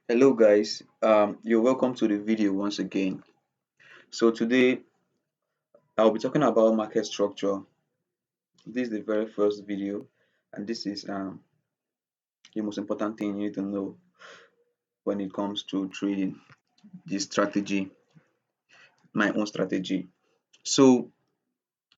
Hello guys, you're welcome to the video once again. So today I'll be talking about market structure. This is the very first video, and this is the most important thing you need to know when it comes to trading. The strategy, my own strategy. So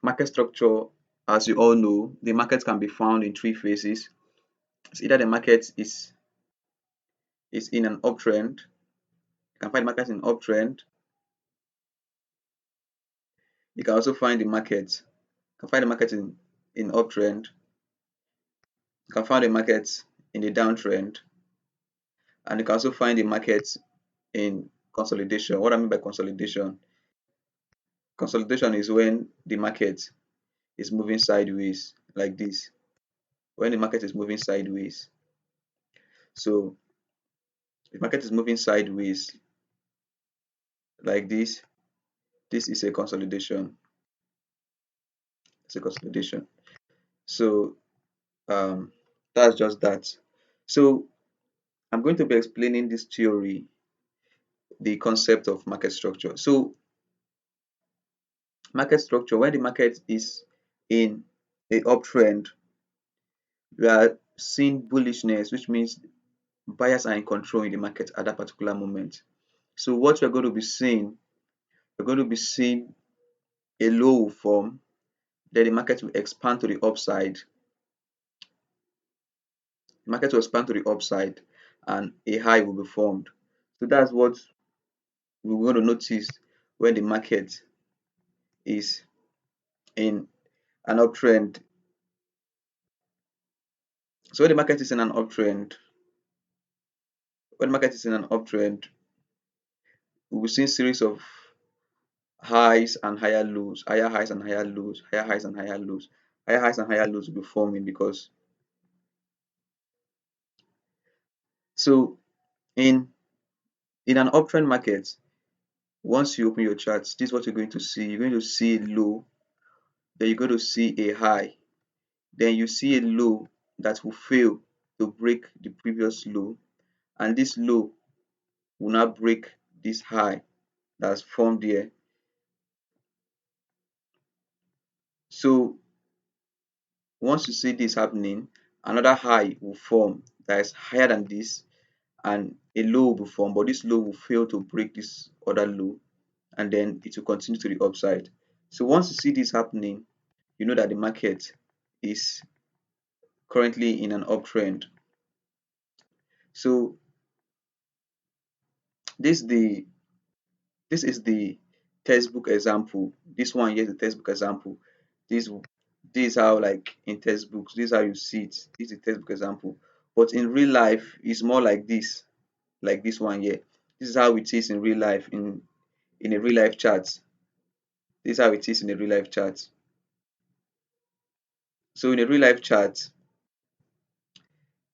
market structure, as you all know, the market can be found in three phases. It's either the market is in an uptrend. You can find the market in uptrend. You can also find the market. You can find the market in uptrend. You can find the market in the downtrend, and you can also find the market in consolidation. What I mean by consolidation is when the market is moving sideways like this. When the market is moving sideways. So if the market is moving sideways like this is a consolidation. It's a consolidation. So um, that's just that. So I'm going to be explaining this theory, the concept of market structure. So market structure, when the market is in a uptrend, we are seeing bullishness, which means buyers are in control in the market at that particular moment. So what we're going to be seeing, we're going to be seeing a low will form, then the market will expand to the upside. The market will expand to the upside and a high will be formed. So that's what we're going to notice when the market is in an uptrend. So when the market is in an uptrend, when the market is in an uptrend, we will see a series of highs and higher lows, higher highs and higher lows, higher highs and higher lows. Higher highs and higher lows will be forming because so in an uptrend market, once you open your charts, this is what you're going to see. You're going to see a low, then you're going to see a high, then you see a low that will fail to break the previous low, and this low will not break this high that's formed here. So once you see this happening, another high will form that is higher than this, and a low will form, but this low will fail to break this other low, and then it will continue to the upside. So once you see this happening, you know that the market is currently in an uptrend. So this the this is the textbook example. This one here is the textbook example. This this is how, like in textbooks, this is how you see it. This is the textbook example. But in real life, it's more like this one here. This is how it is in real life, in a real life chart. This is how it is in a real life chart. So in a real life chart,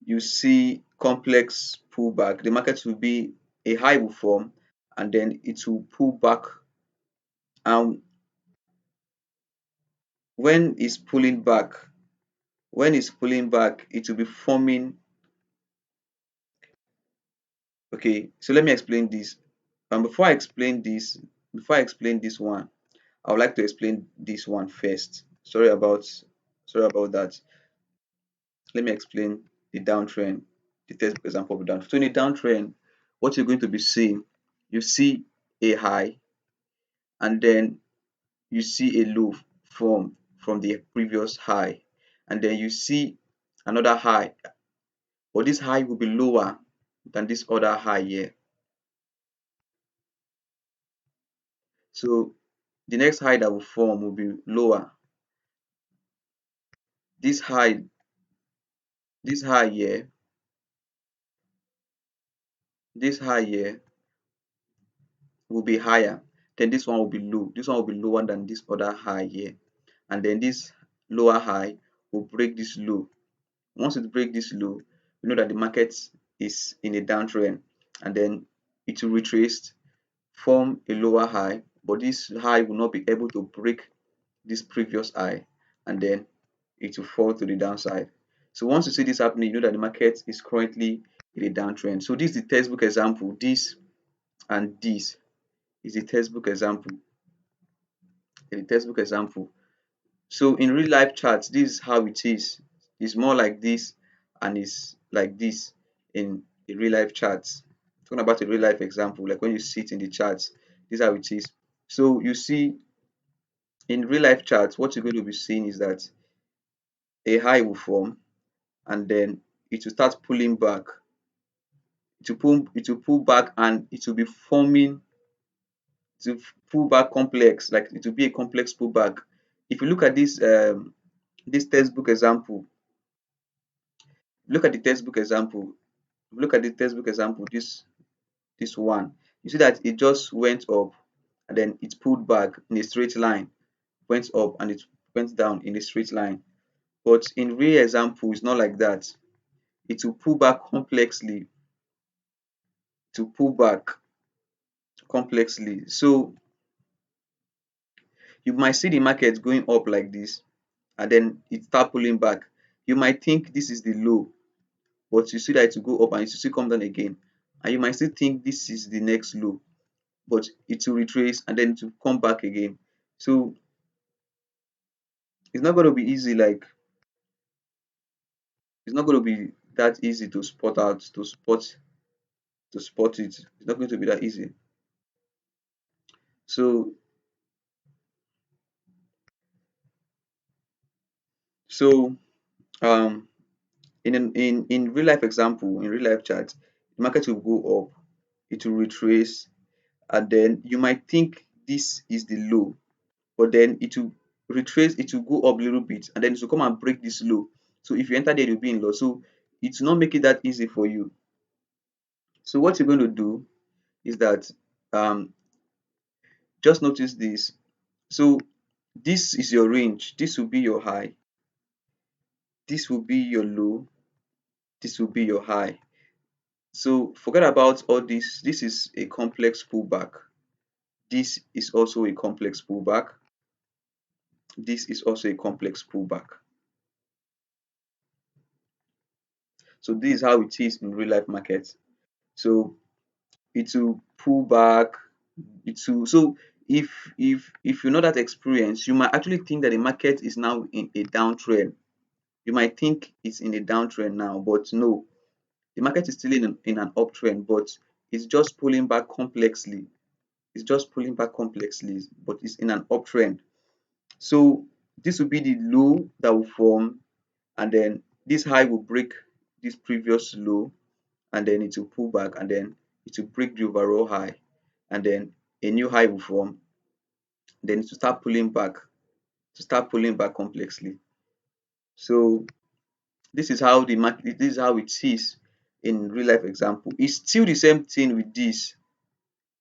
you see complex pullback. The market will be a high will form, and then it will pull back. And when it's pulling back, it will be forming. Okay, so let me explain this. And before I explain this one, I would like to explain this one first. Sorry about that. Let me explain the downtrend, the test example of the downtrend. So in a downtrend, what you're going to be seeing, you see a high, and then you see a low form from the previous high, and then you see another high, but this high will be lower than this other high here. So the next high that will form will be lower. This high, this high here, this high here will be higher. Then this one will be low. This one will be lower than this other high here. And then this lower high will break this low. Once it breaks this low, you know that the market is in a downtrend, and then it will retrace, form a lower high, but this high will not be able to break this previous high, and then it will fall to the downside. So once you see this happening, you know that the market is currently in a downtrend. So this is the textbook example. This and this is the textbook example. The textbook example. So in real life charts, this is how it is. It's more like this and it's like this in a real life charts. Talking about a real life example, like when you see it in the charts, this is how it is. So you see in real life charts, what you're going to be seeing is that a high will form and then it will start pulling back. It will pull back and it will be forming to pull back complex, like it will be a complex pullback. If you look at this textbook example, look at the textbook example, look at the textbook example, this one, you see that it just went up and then it pulled back in a straight line, went up and it went down in a straight line. But in real example, it's not like that. It will pull back complexly, to pull back complexly. So you might see the market going up like this and then it start pulling back. You might think this is the low, but you see that it will go up and it will still come down again. And you might still think this is the next low, but it will retrace and then it will come back again. So it's not going to be easy, like it's not going to be that easy to spot out, to spot it. It's not going to be that easy. So so um in real life example, in real life chart, the market will go up, it will retrace, and then you might think this is the low, but then it will retrace, it will go up a little bit, and then it will come and break this low. So if you enter there, you'll be in loss. So it will not make it that easy for you. So what you're going to do is that um, just notice this. So this is your range. This will be your high. This will be your low. This will be your high. So forget about all this. This is a complex pullback. This is also a complex pullback. This is also a complex pullback. So this is how it is in real life market. So it will pull back. It will, so if you know that experience, you might actually think that the market is now in a downtrend. You might think it's in a downtrend now, but no, the market is still in an uptrend, but it's just pulling back complexly. It's just pulling back complexly, but it's in an uptrend. So this will be the low that will form, and then this high will break this previous low, and then it will pull back, and then it will break the overall high, and then a new high will form, then to start pulling back, complexly. So this is how the market, this is how it is in real life example. It's still the same thing with this,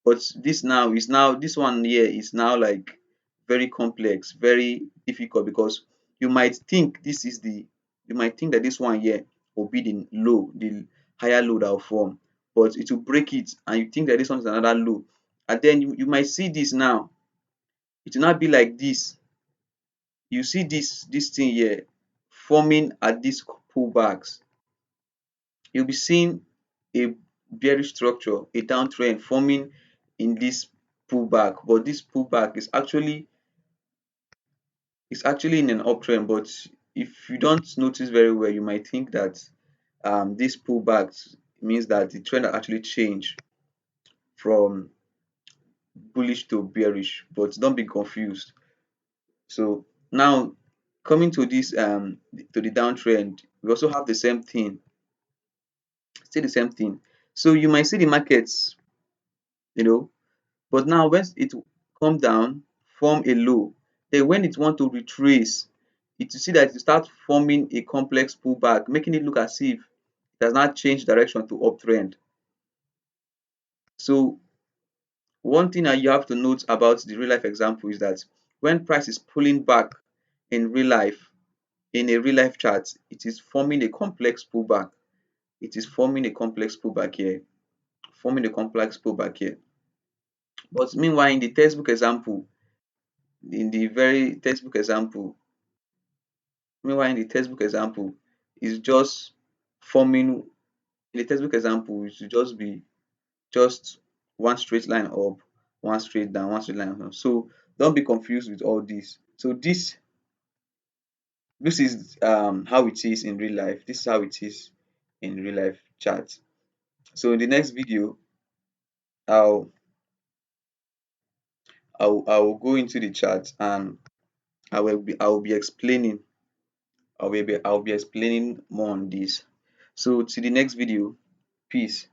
but this one here is now like very complex, very difficult, because you might think this is the you might think that this one here will be the low, the higher low that will form, but it will break it, and you think that this one is another low, and then you might see this now, it will not be like this. You see this thing here forming at these pullbacks. You'll be seeing a bearish structure, a downtrend forming in this pullback, but this pullback is actually in an uptrend. But if you don't notice very well, you might think that this pullback means that the trend has actually changed from bullish to bearish, but don't be confused. So now, coming to this to the downtrend, we also have the same thing, still the same thing. So you might see the markets, you know, but now when it come down, form a low, then when it want to retrace, it you see that it start forming a complex pullback, making it look as if it has not changed direction to uptrend. So one thing that you have to note about the real life example is that when price is pulling back in real life, in a real life chart, it is forming a complex pullback. It is forming a complex pullback here, forming a complex pullback here. But meanwhile, in the textbook example, in the very textbook example, meanwhile in the textbook example, is just forming In a textbook example, it should just be just one straight line up, one straight down, one straight line down. So don't be confused with all this. So this is how it is in real life. This is how it is in real life chat. So in the next video, I'll I'll go into the chat and I will be explaining I'll be explaining more on this. So to the next video, peace.